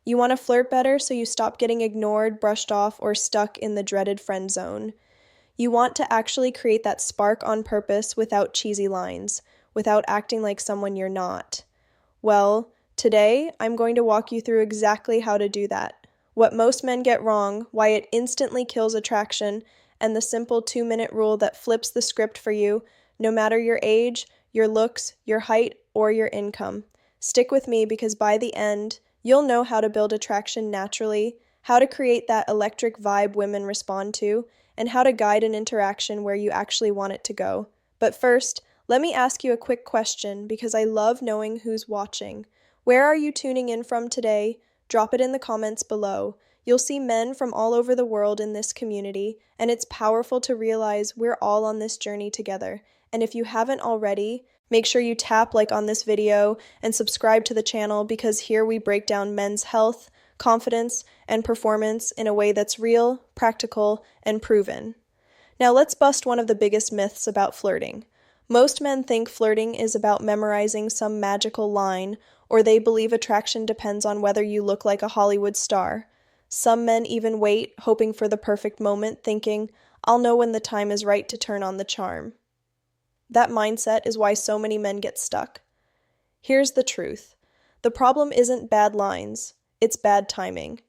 You want to flirt better so you stop getting ignored, brushed off, or stuck in the dreaded friend zone. You want to actually create that spark on purpose without cheesy lines, without acting like someone you're not. Well, today I'm going to walk you through exactly how to do that, what most men get wrong, why it instantly kills attraction, and the simple 2-minute rule that flips the script for you, no matter your age, your looks, your height, or your income. Stick with me because by the end, you'll know how to build attraction naturally, how to create that electric vibe women respond to, and how to guide an interaction where you actually want it to go. But first, let me ask you a quick question because I love knowing who's watching. Where are you tuning in from today? Drop it in the comments below. You'll see men from all over the world in this community, and it's powerful to realize we're all on this journey together. And if you haven't already, make sure you tap like on this video and subscribe to the channel because here we break down men's health, confidence, and performance in a way that's real, practical, and proven. Now let's bust one of the biggest myths about flirting. Most men think flirting is about memorizing some magical line, or they believe attraction depends on whether you look like a Hollywood star. Some men even wait, hoping for the perfect moment, thinking, I'll know when the time is right to turn on the charm. That mindset is why so many men get stuck. Here's the truth. The problem isn't bad lines, it's bad timing.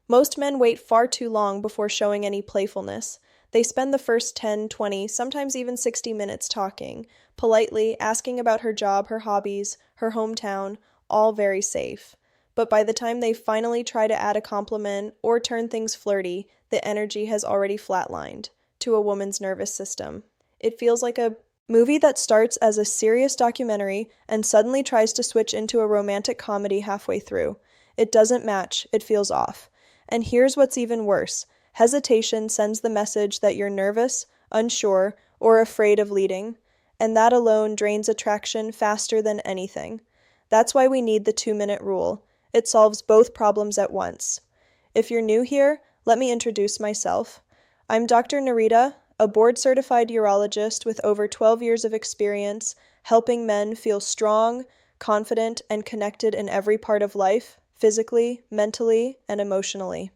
Most men wait far too long before showing any playfulness. They spend the first 10, 20, sometimes even 60 minutes talking, politely asking about her job, her hobbies, her hometown, all very safe. But by the time they finally try to add a compliment or turn things flirty, the energy has already flatlined to a woman's nervous system. It feels like a movie that starts as a serious documentary and suddenly tries to switch into a romantic comedy halfway through. It doesn't match, it feels off. And here's what's even worse. Hesitation sends the message that you're nervous, unsure, or afraid of leading, and that alone drains attraction faster than anything. That's why we need the 2-minute rule. It solves both problems at once. If you're new here, let me introduce myself. I'm Dr. Narita, a board-certified urologist with over 12 years of experience helping men feel strong, confident, and connected in every part of life, physically, mentally, and emotionally.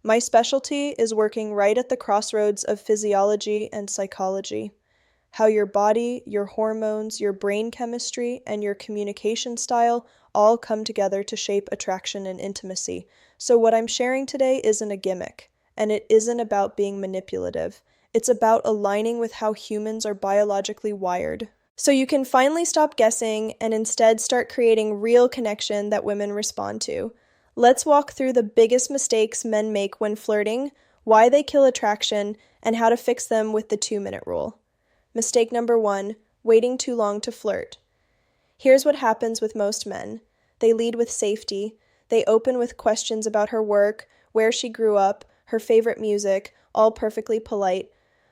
My specialty is working right at the crossroads of physiology and psychology. How your body, your hormones, your brain chemistry, and your communication style all come together to shape attraction and intimacy. So what I'm sharing today isn't a gimmick, and it isn't about being manipulative. It's about aligning with how humans are biologically wired. So you can finally stop guessing and instead start creating real connection that women respond to. Let's walk through the biggest mistakes men make when flirting, why they kill attraction, and how to fix them with the 2-minute rule. Mistake number 1, waiting too long to flirt. Here's what happens with most men. They lead with safety. They open with questions about her work, where she grew up, her favorite music, all perfectly polite.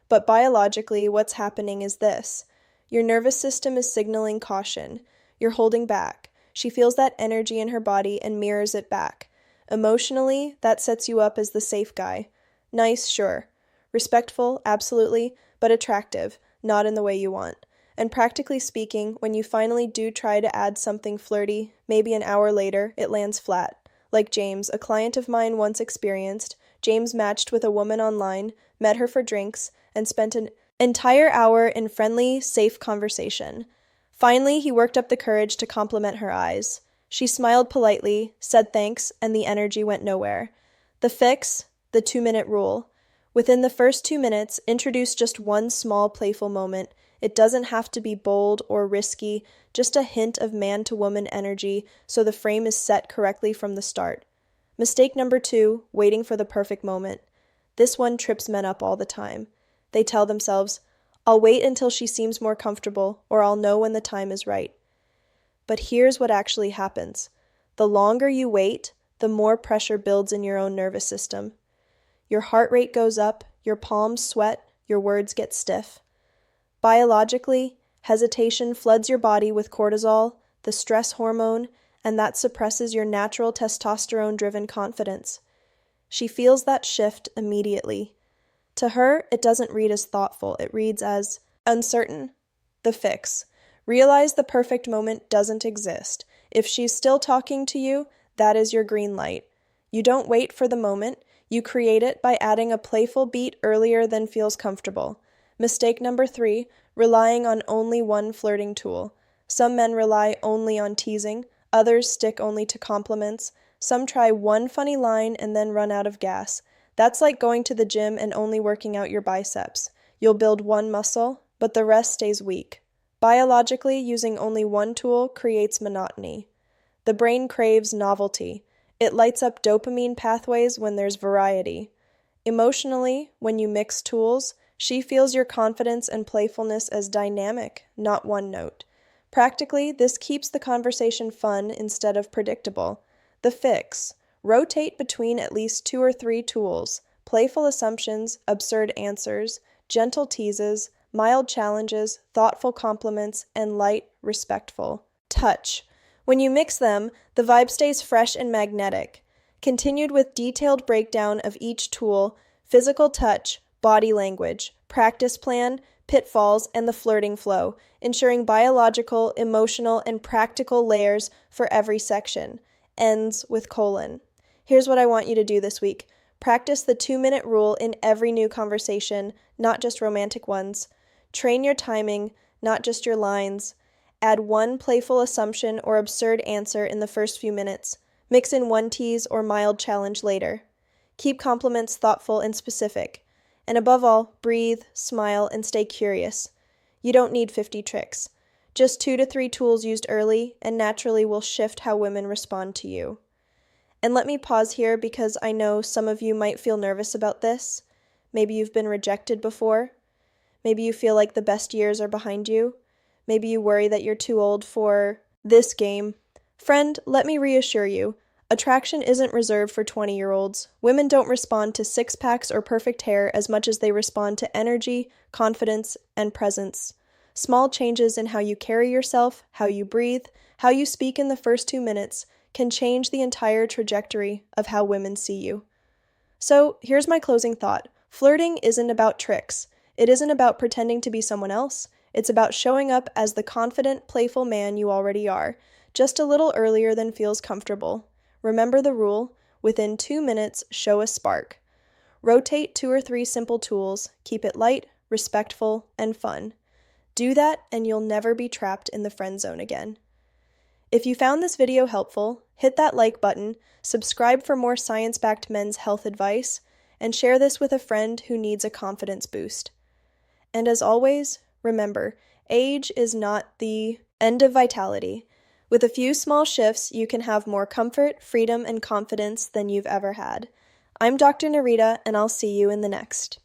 But biologically, what's happening is this. Your nervous system is signaling caution. You're holding back. She feels that energy in her body and mirrors it back. Emotionally, that sets you up as the safe guy. Nice, sure. Respectful, absolutely, but attractive, not in the way you want. And practically speaking, when you finally do try to add something flirty, maybe an hour later, it lands flat. Like James, a client of mine once experienced, James matched with a woman online, met her for drinks, and spent an entire hour in friendly, safe conversation. Finally, he worked up the courage to compliment her eyes. She smiled politely, said thanks, and the energy went nowhere. The fix? The 2-minute rule. Within the first 2 minutes, introduce just one small playful moment. It doesn't have to be bold or risky, just a hint of man-to-woman energy so the frame is set correctly from the start. Mistake number 2, waiting for the perfect moment. This one trips men up all the time. They tell themselves, I'll wait until she seems more comfortable, or I'll know when the time is right. But here's what actually happens. The longer you wait, the more pressure builds in your own nervous system. Your heart rate goes up, your palms sweat, your words get stiff. Biologically, hesitation floods your body with cortisol, the stress hormone, and that suppresses your natural testosterone-driven confidence. She feels that shift immediately. To her, it doesn't read as thoughtful, it reads as uncertain. The fix. Realize the perfect moment doesn't exist. If she's still talking to you, that is your green light. You don't wait for the moment, you create it by adding a playful beat earlier than feels comfortable. Mistake number 3, relying on only one flirting tool. Some men rely only on teasing, others stick only to compliments. Some try one funny line and then run out of gas. That's like going to the gym and only working out your biceps. You'll build one muscle, but the rest stays weak. Biologically, using only one tool creates monotony. The brain craves novelty. It lights up dopamine pathways when there's variety. Emotionally, when you mix tools, she feels your confidence and playfulness as dynamic, not one note. Practically, this keeps the conversation fun instead of predictable. The fix: rotate between at least 2 or 3 tools: playful assumptions, absurd answers, gentle teases, mild challenges, thoughtful compliments, and light, respectful touch. When you mix them, the vibe stays fresh and magnetic. Continued with detailed breakdown of each tool, physical touch, body language, practice plan, pitfalls, and the flirting flow, ensuring biological, emotional, and practical layers for every section. Ends with colon. Here's what I want you to do this week. Practice the 2-minute rule in every new conversation, not just romantic ones. Train your timing, not just your lines. Add one playful assumption or absurd answer in the first few minutes. Mix in one tease or mild challenge later. Keep compliments thoughtful and specific. And above all, breathe, smile, and stay curious. You don't need 50 tricks. Just 2 to 3 tools used early, and naturally will shift how women respond to you. And let me pause here because I know some of you might feel nervous about this. Maybe you've been rejected before. Maybe you feel like the best years are behind you. Maybe you worry that you're too old for this game. Friend, let me reassure you. Attraction isn't reserved for 20-year-olds. Women don't respond to six-packs or perfect hair as much as they respond to energy, confidence, and presence. Small changes in how you carry yourself, how you breathe, how you speak in the first 2 minutes can change the entire trajectory of how women see you. So, here's my closing thought. Flirting isn't about tricks. It isn't about pretending to be someone else. It's about showing up as the confident, playful man you already are, just a little earlier than feels comfortable. Remember the rule: within 2 minutes, show a spark. Rotate 2 or 3 simple tools, keep it light, respectful, and fun. Do that and you'll never be trapped in the friend zone again. If you found this video helpful, hit that like button, subscribe for more science-backed men's health advice, and share this with a friend who needs a confidence boost. And as always, remember, age is not the end of vitality. With a few small shifts, you can have more comfort, freedom, and confidence than you've ever had. I'm Dr. Narita, and I'll see you in the next.